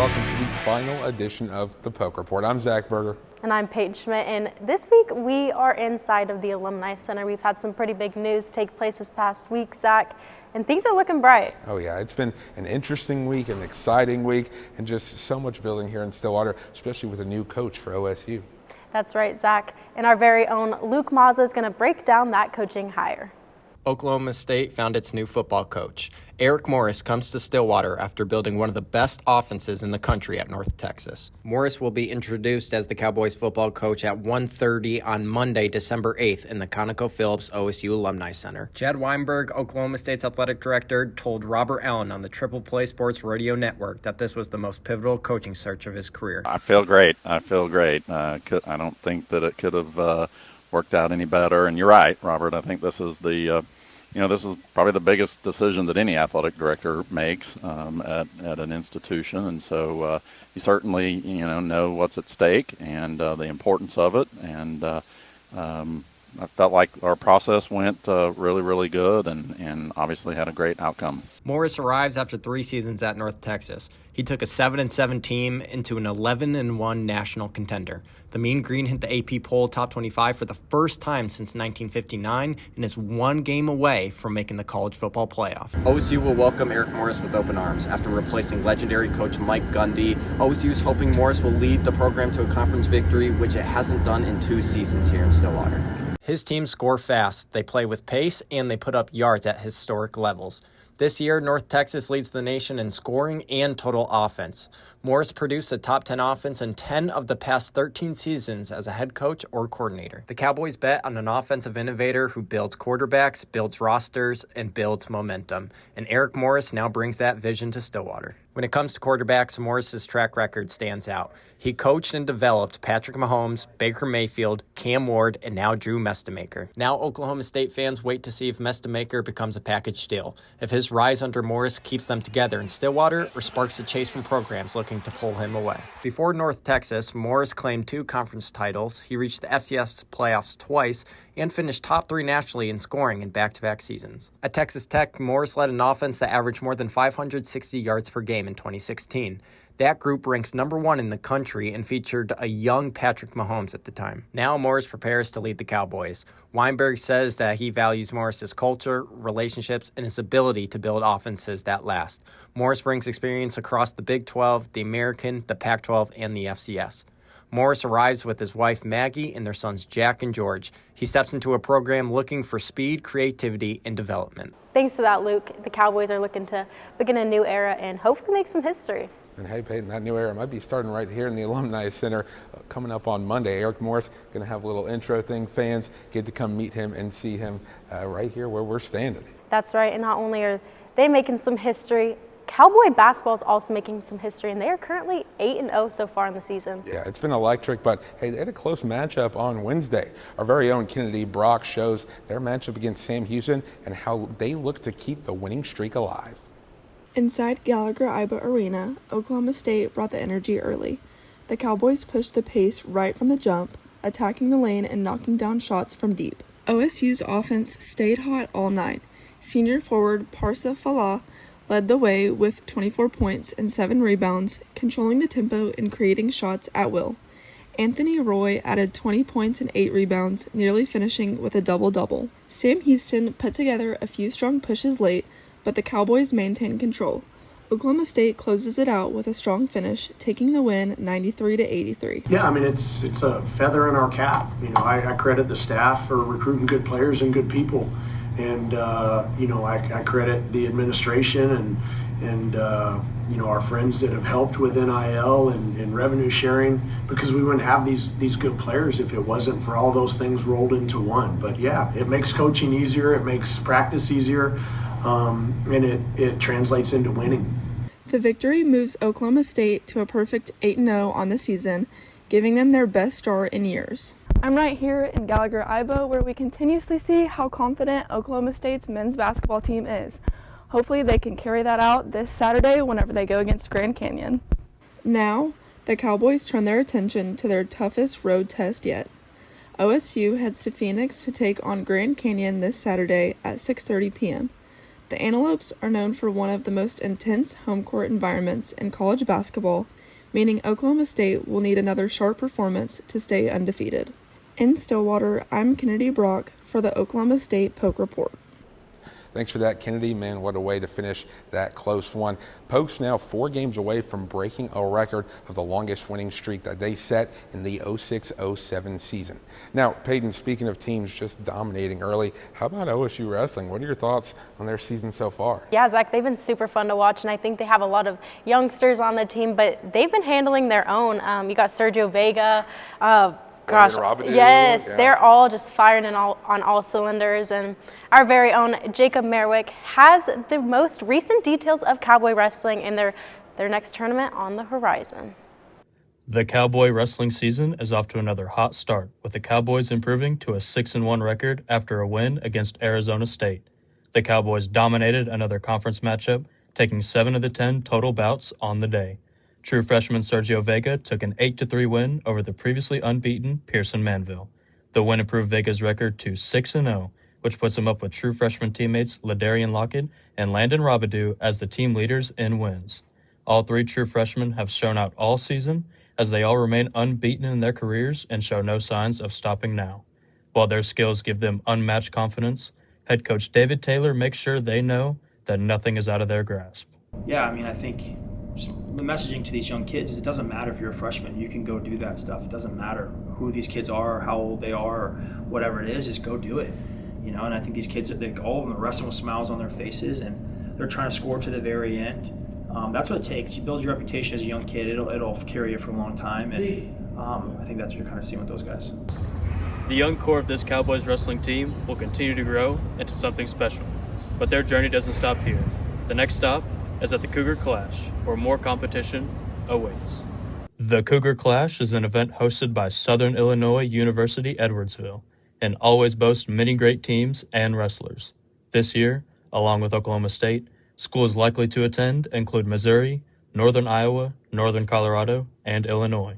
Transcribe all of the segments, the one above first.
welcome to the final edition of the Poke Report. I'm Zach Berger. And I'm Peyton Schmidt, and this week we are inside of the Alumni Center. We've had some pretty big news take place this past week, Zach, and things are looking bright. Oh yeah, it's been an interesting week, an exciting week, and just so much building here in Stillwater, especially with a new coach for OSU. That's right, Zach. And our very own Luke Mazza is going to break down that coaching hire. Oklahoma State found its new football coach. Eric Morris comes to Stillwater after building one of the best offenses in the country at North Texas. Morris will be introduced as the Cowboys football coach at 1:30 on Monday, December 8th in the ConocoPhillips OSU Alumni Center. Chad Weinberg, Oklahoma State's athletic director, told Robert Allen on the Triple Play Sports Radio Network that this was the most pivotal coaching search of his career. I feel great. I I don't think that it could have worked out any better. And you're right, Robert. I think this is this is probably the biggest decision that any athletic director makes at an institution. And so you certainly, know what's at stake and the importance of it. And I felt like our process went really, really good and obviously had a great outcome. Morris arrives after 3 seasons at North Texas. He took a 7-7 team into an 11-1 national contender. The Mean Green hit the AP poll top 25 for the first time since 1959 and is 1 game away from making the college football playoff. OSU will welcome Eric Morris with open arms. After replacing legendary coach Mike Gundy, OSU is hoping Morris will lead the program to a conference victory, which it hasn't done in 2 seasons here in Stillwater. His teams score fast, they play with pace, and they put up yards at historic levels. This year, North Texas leads the nation in scoring and total offense. Morris produced a top 10 offense in 10 of the past 13 seasons as a head coach or coordinator. The Cowboys bet on an offensive innovator who builds quarterbacks, builds rosters, and builds momentum. And Eric Morris now brings that vision to Stillwater. When it comes to quarterbacks, Morris's track record stands out. He coached and developed Patrick Mahomes, Baker Mayfield, Cam Ward, and now Drew Mestemaker. Now Oklahoma State fans wait to see if Mestemaker becomes a package deal, if his rise under Morris keeps them together in Stillwater or sparks a chase from programs looking to pull him away. Before North Texas, Morris claimed 2 conference titles. He reached the FCS playoffs twice and finished top 3 nationally in scoring in back-to-back seasons. At Texas Tech, Morris led an offense that averaged more than 560 yards per game in 2016. That group ranks number 1 in the country and featured a young Patrick Mahomes at the time. Now Morris prepares to lead the Cowboys. Weinberg says that he values Morris's culture, relationships, and his ability to build offenses that last. Morris brings experience across the Big 12, the American, the Pac-12, and the FCS. Morris arrives with his wife Maggie and their sons Jack and George. He steps into a program looking for speed, creativity, and development. Thanks to that, Luke. The Cowboys are looking to begin a new era and hopefully make some history. And hey, Peyton, that new era might be starting right here in the Alumni Center coming up on Monday. Eric Morris going to have a little intro thing. Fans get to come meet him and see him right here where we're standing. That's right, and not only are they making some history, Cowboy basketball is also making some history, and they are currently 8-0 so far in the season. Yeah, it's been electric, but hey, they had a close matchup on Wednesday. Our very own Kennedy Brock shows their matchup against Sam Houston and how they look to keep the winning streak alive. Inside Gallagher-Iba Arena, Oklahoma State brought the energy early. The Cowboys pushed the pace right from the jump, attacking the lane and knocking down shots from deep. OSU's offense stayed hot all night. Senior forward Parsa Falah led the way with 24 points and 7 rebounds, controlling the tempo and creating shots at will. Anthony Roy added 20 points and 8 rebounds, nearly finishing with a double-double. Sam Houston put together a few strong pushes late, but the Cowboys maintained control. Oklahoma State closes it out with a strong finish, taking the win 93-83. Yeah, I mean, it's a feather in our cap. I credit the staff for recruiting good players and good people. And, I credit the administration and our friends that have helped with NIL and revenue sharing, because we wouldn't have these good players if it wasn't for all those things rolled into one. But yeah, it makes coaching easier, it makes practice easier, and it translates into winning. The victory moves Oklahoma State to a perfect 8-0 on the season, giving them their best start in years. I'm right here in Gallagher-Iba, where we continuously see how confident Oklahoma State's men's basketball team is. Hopefully they can carry that out this Saturday whenever they go against Grand Canyon. Now, the Cowboys turn their attention to their toughest road test yet. OSU heads to Phoenix to take on Grand Canyon this Saturday at 6:30 p.m. The Antelopes are known for one of the most intense home court environments in college basketball, meaning Oklahoma State will need another sharp performance to stay undefeated. In Stillwater, I'm Kennedy Brock for the Oklahoma State Poke Report. Thanks for that, Kennedy. Man, what a way to finish that close one. Poke's now 4 games away from breaking a record of the longest winning streak that they set in the 06-07 season. Now, Peyton, speaking of teams just dominating early, how about OSU Wrestling? What are your thoughts on their season so far? Yeah, Zach, they've been super fun to watch, and I think they have a lot of youngsters on the team, but they've been handling their own. You got Sergio Vega, yes, yeah. They're all just firing on all cylinders. And our very own Jacob Merwick has the most recent details of Cowboy Wrestling and their next tournament on the horizon. The Cowboy Wrestling season is off to another hot start, with the Cowboys improving to a 6-1 record after a win against Arizona State. The Cowboys dominated another conference matchup, taking 7 of the 10 total bouts on the day. True freshman Sergio Vega took an 8-3 win over the previously unbeaten Pearson Manville. The win improved Vega's record to 6-0, which puts him up with true freshman teammates Ladarian Lockett and Landon Robidoux as the team leaders in wins. All 3 true freshmen have shown out all season, as they all remain unbeaten in their careers and show no signs of stopping now. While their skills give them unmatched confidence, head coach David Taylor makes sure they know that nothing is out of their grasp. Yeah, I think just the messaging to these young kids is it doesn't matter if you're a freshman, you can go do that stuff. It doesn't matter who these kids are, or how old they are, or whatever it is, just go do it. And I think these kids, all of them are wrestling with smiles on their faces, and they're trying to score to the very end. That's what it takes. You build your reputation as a young kid, it'll carry you for a long time, and I think that's what you're kind of seeing with those guys. The young core of this Cowboys wrestling team will continue to grow into something special, but their journey doesn't stop here. The next stop is at the Cougar Clash, where more competition awaits. The Cougar Clash is an event hosted by Southern Illinois University Edwardsville and always boasts many great teams and wrestlers. This year, along with Oklahoma State, schools likely to attend include Missouri, Northern Iowa, Northern Colorado, and Illinois.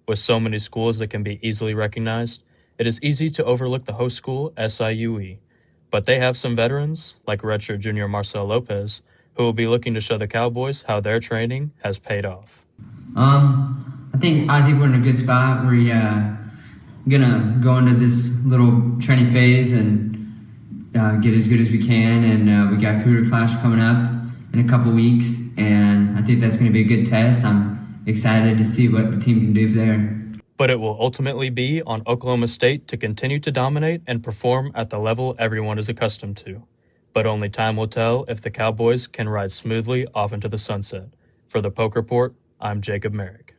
With so many schools that can be easily recognized, it is easy to overlook the host school, SIUE. But they have some veterans, like redshirt junior Marcel Lopez, who will be looking to show the Cowboys how their training has paid off. I think we're in a good spot. We're gonna go into this little training phase and get as good as we can. And we got Cougar Clash coming up in a couple weeks, and I think that's gonna be a good test. I'm excited to see what the team can do there. But it will ultimately be on Oklahoma State to continue to dominate and perform at the level everyone is accustomed to. But only time will tell if the Cowboys can ride smoothly off into the sunset. For the Poke Report, I'm Jacob Merrick.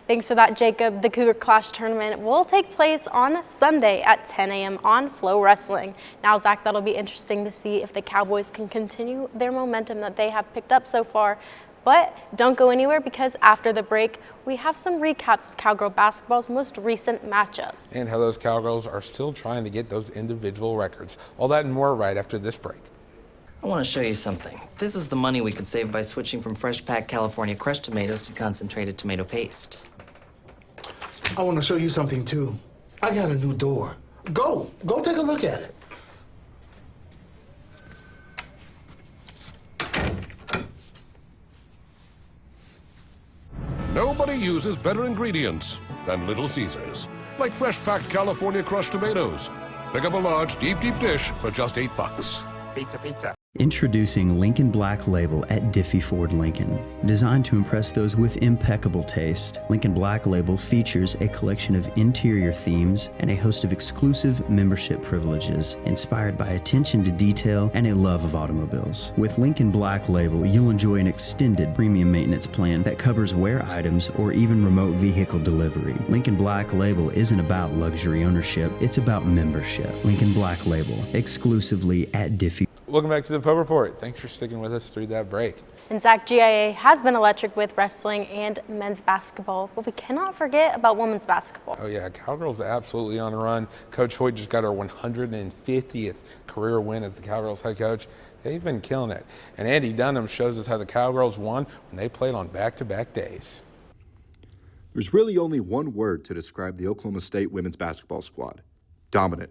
Thanks for that, Jacob. The Cougar Clash tournament will take place on Sunday at 10 a.m. on Flow Wrestling. Now, Zach, that'll be interesting to see if the Cowboys can continue their momentum that they have picked up so far. But don't go anywhere, because after the break, we have some recaps of Cowgirl basketball's most recent matchup. And how those Cowgirls are still trying to get those individual records. All that and more right after this break. I want to show you something. This is the money we could save by switching from fresh packed California crushed tomatoes to concentrated tomato paste. I want to show you something too. I got a new door. Go take a look at it. Nobody uses better ingredients than Little Caesars, like fresh-packed California crushed tomatoes. Pick up a large, deep dish for just $8. Pizza. Introducing Lincoln Black Label at Diffie Ford Lincoln. Designed to impress those with impeccable taste, Lincoln Black Label features a collection of interior themes and a host of exclusive membership privileges, inspired by attention to detail and a love of automobiles. With Lincoln Black Label, you'll enjoy an extended premium maintenance plan that covers wear items or even remote vehicle delivery. Lincoln Black Label isn't about luxury ownership, it's about membership. Lincoln Black Label, exclusively at Diffie. Welcome back to the Poke Report. Thanks for sticking with us through that break. And Zach, GIA has been electric with wrestling and men's basketball, but we cannot forget about women's basketball. Oh yeah, Cowgirls absolutely on a run. Coach Hoyt just got her 150th career win as the Cowgirls head coach. They've been killing it. And Andy Dunham shows us how the Cowgirls won when they played on back-to-back days. There's really only one word to describe the Oklahoma State women's basketball squad: dominant.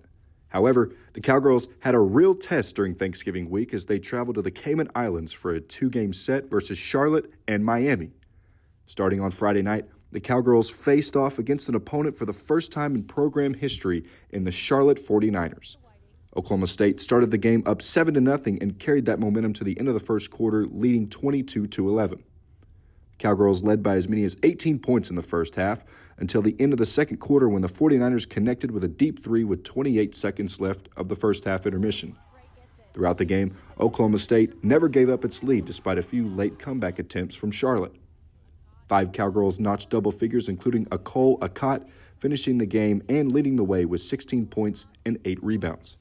However, the Cowgirls had a real test during Thanksgiving week as they traveled to the Cayman Islands for a 2-game set versus Charlotte and Miami. Starting on Friday night, the Cowgirls faced off against an opponent for the first time in program history in the Charlotte 49ers. Oklahoma State started the game up 7-0 and carried that momentum to the end of the first quarter, leading 22-11. Cowgirls led by as many as 18 points in the first half until the end of the second quarter when the 49ers connected with a deep three with 28 seconds left of the first half intermission. Throughout the game, Oklahoma State never gave up its lead despite a few late comeback attempts from Charlotte. 5 Cowgirls notched double figures, including Cole Akot, finishing the game and leading the way with 16 points and 8 rebounds.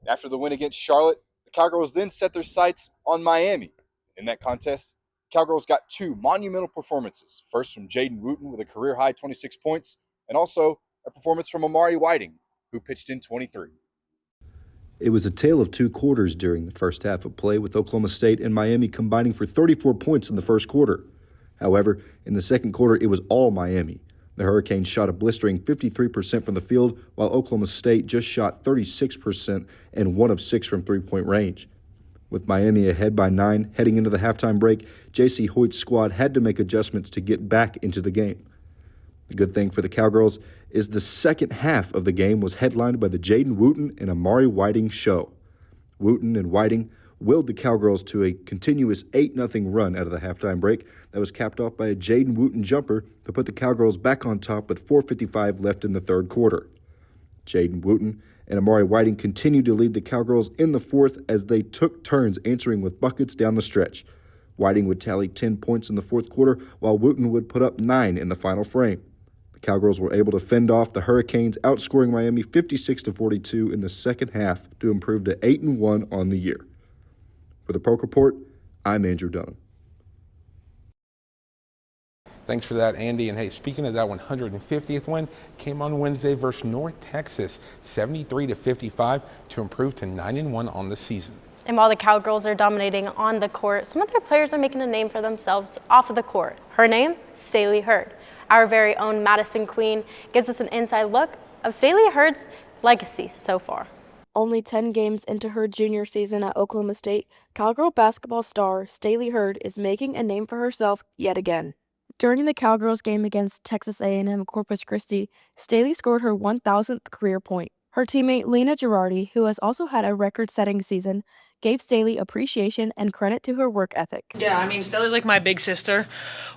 After the win against Charlotte, the Cowgirls then set their sights on Miami. In that contest, Cowgirls got 2 monumental performances. First from Jaden Wooten with a career-high 26 points, and also a performance from Amari Whiting, who pitched in 23. It was a tale of 2 quarters during the first half of play, with Oklahoma State and Miami combining for 34 points in the first quarter. However, in the second quarter, it was all Miami. The Hurricanes shot a blistering 53% from the field, while Oklahoma State just shot 36% and 1 of 6 from three-point range. With Miami ahead by 9 heading into the halftime break, J.C. Hoyt's squad had to make adjustments to get back into the game. The good thing for the Cowgirls is the second half of the game was headlined by the Jaden Wooten and Amari Whiting show. Wooten and Whiting willed the Cowgirls to a continuous 8-0 run out of the halftime break that was capped off by a Jaden Wooten jumper to put the Cowgirls back on top with 4:55 left in the third quarter. Jaden Wooten and Amari Whiting continued to lead the Cowgirls in the fourth as they took turns answering with buckets down the stretch. Whiting would tally 10 points in the fourth quarter, while Wooten would put up 9 in the final frame. The Cowgirls were able to fend off the Hurricanes, outscoring Miami 56-42 in the second half to improve to 8-1 on the year. For the Polk Report, I'm Andrew Dunham. Thanks for that, Andy. And hey, speaking of that 150th win, came on Wednesday versus North Texas, 73-55 to improve to 9-1 on the season. And while the Cowgirls are dominating on the court, some of their players are making a name for themselves off of the court. Her name, Staley Hurd. Our very own Madison Queen gives us an inside look of Staley Hurd's legacy so far. Only 10 games into her junior season at Oklahoma State, Cowgirl basketball star Staley Hurd is making a name for herself yet again. During the Cowgirls game against Texas A&M Corpus Christi, Staley scored her 1,000th career point. Her teammate Lena Girardi, who has also had a record-setting season, gave Staley appreciation and credit to her work ethic. Yeah, I mean, Staley's like my big sister.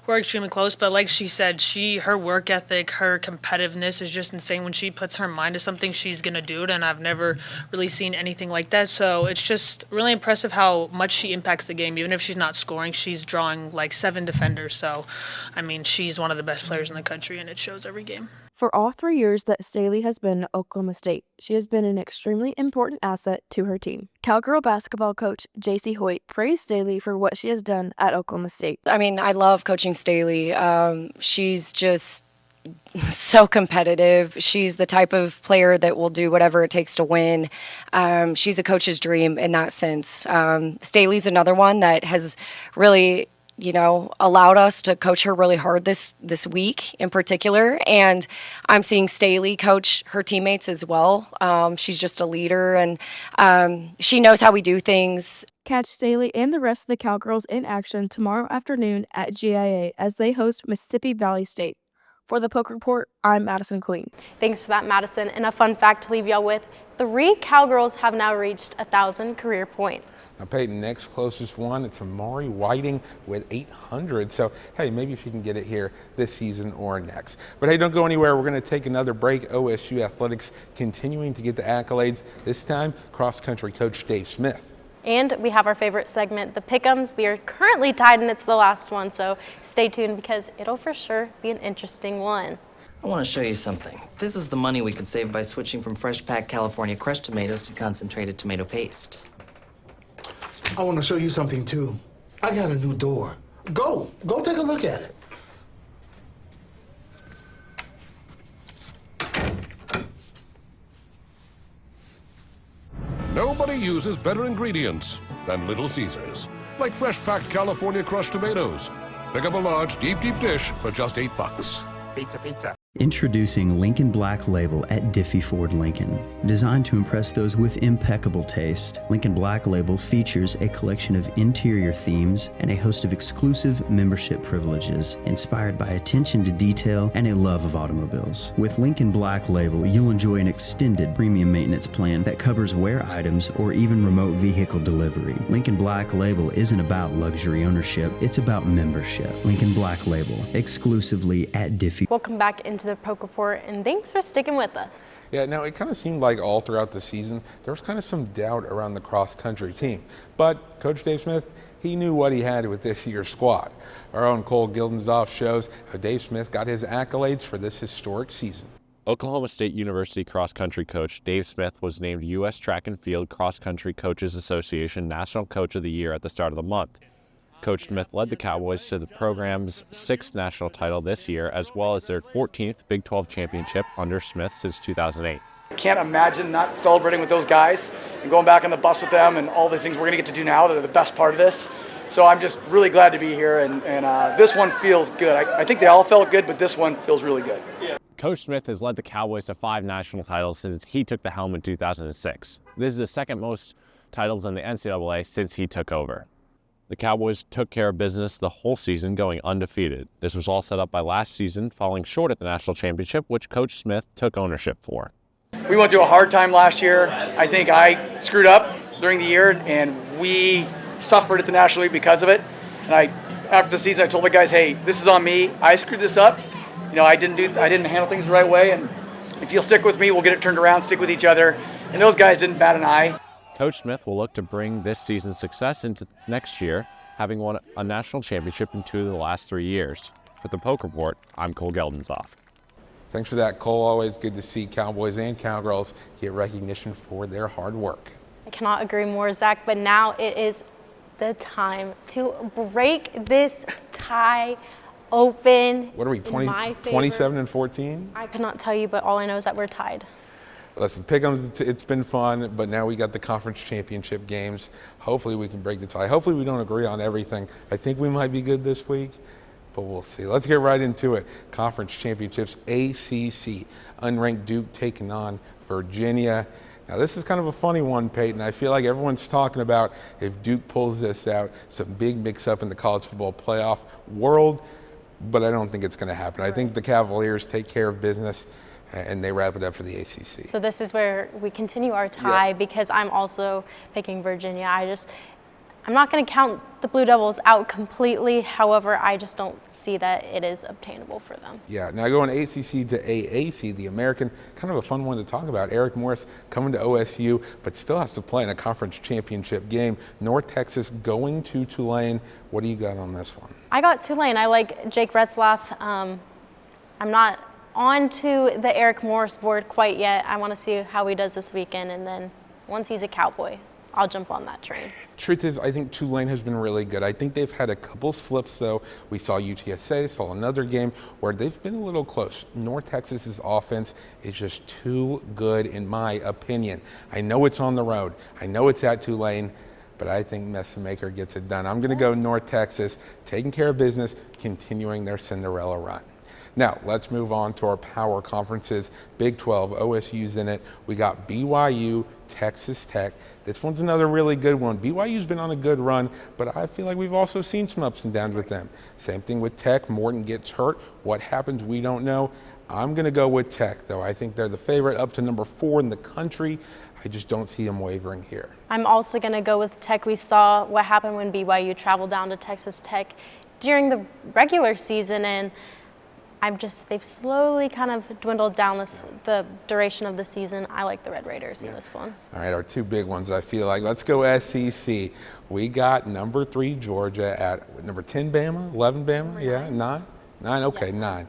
We're extremely close, but like she said, her work ethic, her competitiveness is just insane. When she puts her mind to something, she's going to do it, and I've never really seen anything like that. So it's just really impressive how much she impacts the game. Even if she's not scoring, she's drawing like 7 defenders. So, I mean, she's one of the best players in the country, and it shows every game. For all 3 years that Staley has been at Oklahoma State, she has been an extremely important asset to her team. Cowgirl basketball coach J.C. Hoyt praised Staley for what she has done at Oklahoma State. I mean, I love coaching Staley. She's just so competitive. She's the type of player that will do whatever it takes to win. She's a coach's dream in that sense. Staley's another one that has really allowed us to coach her really hard this week in particular. And I'm seeing Staley coach her teammates as well. She's just a leader, and she knows how we do things. Catch Staley and the rest of the Cowgirls in action tomorrow afternoon at GIA as they host Mississippi Valley State. For the Polk Report, I'm Madison Queen. Thanks for that, Madison. And a fun fact to leave y'all with, 3 Cowgirls have now reached 1,000 career points. Now, Peyton, next closest one, it's Amari Whiting with 800. So, hey, maybe if you can get it here this season or next. But, hey, don't go anywhere. We're going to take another break. OSU Athletics continuing to get the accolades, this time cross-country coach Dave Smith. And we have our favorite segment, the Pick'ems. We are currently tied, and it's the last one, so stay tuned because it'll for sure be an interesting one. I want to show you something. This is the money we could save by switching from fresh packed California crushed tomatoes to concentrated tomato paste. I want to show you something, too. I got a new door. Go take a look at it. Nobody uses better ingredients than Little Caesars, like fresh packed California crushed tomatoes. Pick up a large, deep dish for just $8. Pizza. Introducing Lincoln Black Label at Diffie Ford Lincoln. Designed to impress those with impeccable taste, Lincoln Black Label features a collection of interior themes and a host of exclusive membership privileges, inspired by attention to detail and a love of automobiles. With Lincoln Black Label, you'll enjoy an extended premium maintenance plan that covers wear items or even remote vehicle delivery. Lincoln Black Label isn't about luxury ownership, it's about membership. Lincoln Black Label, exclusively at Diffie. Welcome back into the Poke Report, and thanks for sticking with us. Yeah, now it kind of seemed like all throughout the season there was kind of some doubt around the cross-country team. But Coach Dave Smith, he knew what he had with this year's squad. Our own Cole Gildenzoff shows how Dave Smith got his accolades for this historic season. Oklahoma State University cross-country coach Dave Smith was named U.S. Track and Field Cross-Country Coaches Association National Coach of the Year at the start of the month. Coach Smith led the Cowboys to the program's 6th national title this year, as well as their 14th Big 12 championship under Smith since 2008. Can't imagine not celebrating with those guys and going back on the bus with them and all the things we're going to get to do now that are the best part of this. So I'm just really glad to be here, and this one feels good. I think they all felt good, but this one feels really good. Coach Smith has led the Cowboys to 5 national titles since he took the helm in 2006. This is the second most titles in the NCAA since he took over. The Cowboys took care of business the whole season, going undefeated. This was all set up by last season falling short at the national championship, which Coach Smith took ownership for. We went through a hard time last year. I think I screwed up during the year, and we suffered at the National League because of it. And after the season, I told the guys, hey, this is on me. I screwed this up. You know, I didn't handle things the right way, and if you'll stick with me, we'll get it turned around, stick with each other. And those guys didn't bat an eye. Coach Smith will look to bring this season's success into next year, having won a national championship in 2 of the last 3 years. For the Poke Report, I'm Cole Gildenzoff. Thanks for that, Cole. Always good to see Cowboys and Cowgirls get recognition for their hard work. I cannot agree more, Zach, but now it is the time to break this tie open. What are we, 27 and 14? I could not tell you, but all I know is that we're tied. Listen, Pick'ems, it's been fun, but now we got the conference championship games. Hopefully we can break the tie. Hopefully we don't agree on everything. I think we might be good this week, but we'll see. Let's get right into it. Conference championships, ACC. Unranked Duke taking on Virginia. Now this is kind of a funny one, Peyton. I feel like everyone's talking about if Duke pulls this out, some big mix-up in the college football playoff world, but I don't think it's going to happen. I think the Cavaliers take care of business and they wrap it up for the ACC. So this is where we continue our tie because I'm also picking Virginia. I'm not going to count the Blue Devils out completely. However, I just don't see that it is obtainable for them. Yeah, now going ACC to AAC, the American, kind of a fun one to talk about. Eric Morris coming to OSU, but still has to play in a conference championship game. North Texas going to Tulane. What do you got on this one? I got Tulane. I like Jake Retzlaff. I'm not on to the Eric Morris board quite yet. I want to see how he does this weekend, and then once he's a Cowboy, I'll jump on that train. Truth is, I think Tulane has been really good. I think they've had a couple slips, though. We saw UTSA, saw another game where they've been a little close. North Texas's offense is just too good, in my opinion. I know it's on the road. I know it's at Tulane, but I think Messamaker gets it done. I'm going to go North Texas, taking care of business, continuing their Cinderella run. Now, let's move on to our power conferences. Big 12, OSU's in it. We got BYU, Texas Tech. This one's another really good one. BYU's been on a good run, but I feel like we've also seen some ups and downs with them. Same thing with Tech. Morton gets hurt. What happens, we don't know. I'm going to go with Tech, though. I think they're the favorite up to number 4 in the country. I just don't see them wavering here. I'm also going to go with Tech. We saw what happened when BYU traveled down to Texas Tech during the regular season, and they've slowly kind of dwindled down the duration of the season. I like the Red Raiders in this one. All right, our 2 big ones, I feel like. Let's go SEC. We got number 3 Georgia at number 10 Bama, 11 Bama, yeah, 9? 9, okay, 9.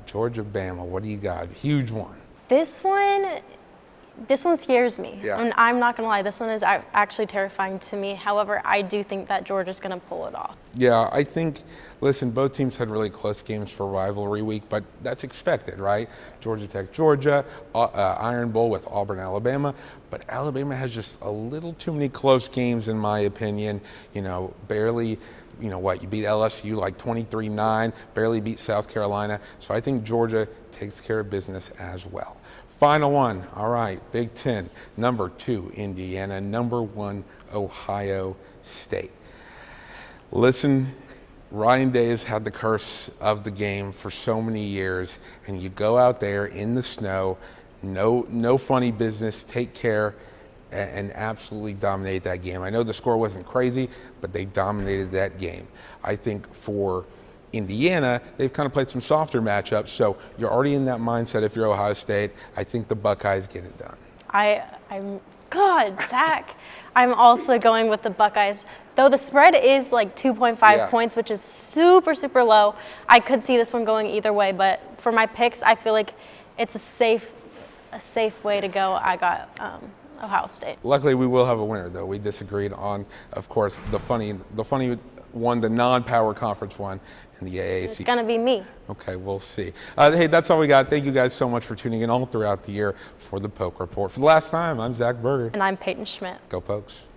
Georgia, Bama, what do you got? Huge one. This one scares me. Yeah. And I'm not going to lie, this one is actually terrifying to me. However, I do think that Georgia's going to pull it off. Yeah, I think, listen, both teams had really close games for rivalry week, but that's expected, right? Georgia Tech, Georgia, Iron Bowl with Auburn, Alabama. But Alabama has just a little too many close games, in my opinion. You know, barely you know what, you beat LSU like 23-9, barely beat South Carolina. So I think Georgia takes care of business as well. Final one, all right, Big Ten. Number 2, Indiana. Number 1, Ohio State. Listen, Ryan Day has had the curse of the game for so many years, and you go out there in the snow, no funny business, take care, and absolutely dominate that game. I know the score wasn't crazy, but they dominated that game. I think for Indiana, they've kind of played some softer matchups, so you're already in that mindset if you're Ohio State. I think the Buckeyes get it done. God, Zach. I'm also going with the Buckeyes. Though the spread is like 2.5 points, which is super, super low. I could see this one going either way, but for my picks, I feel like it's a safe way to go. I got Ohio State. Luckily, we will have a winner, though. We disagreed on, of course, the funny one, the non-power conference one in the AAC. It's going to be me. Okay, we'll see. Hey, that's all we got. Thank you guys so much for tuning in all throughout the year for the Poke Report. For the last time, I'm Zach Berger. And I'm Peyton Schmidt. Go Pokes.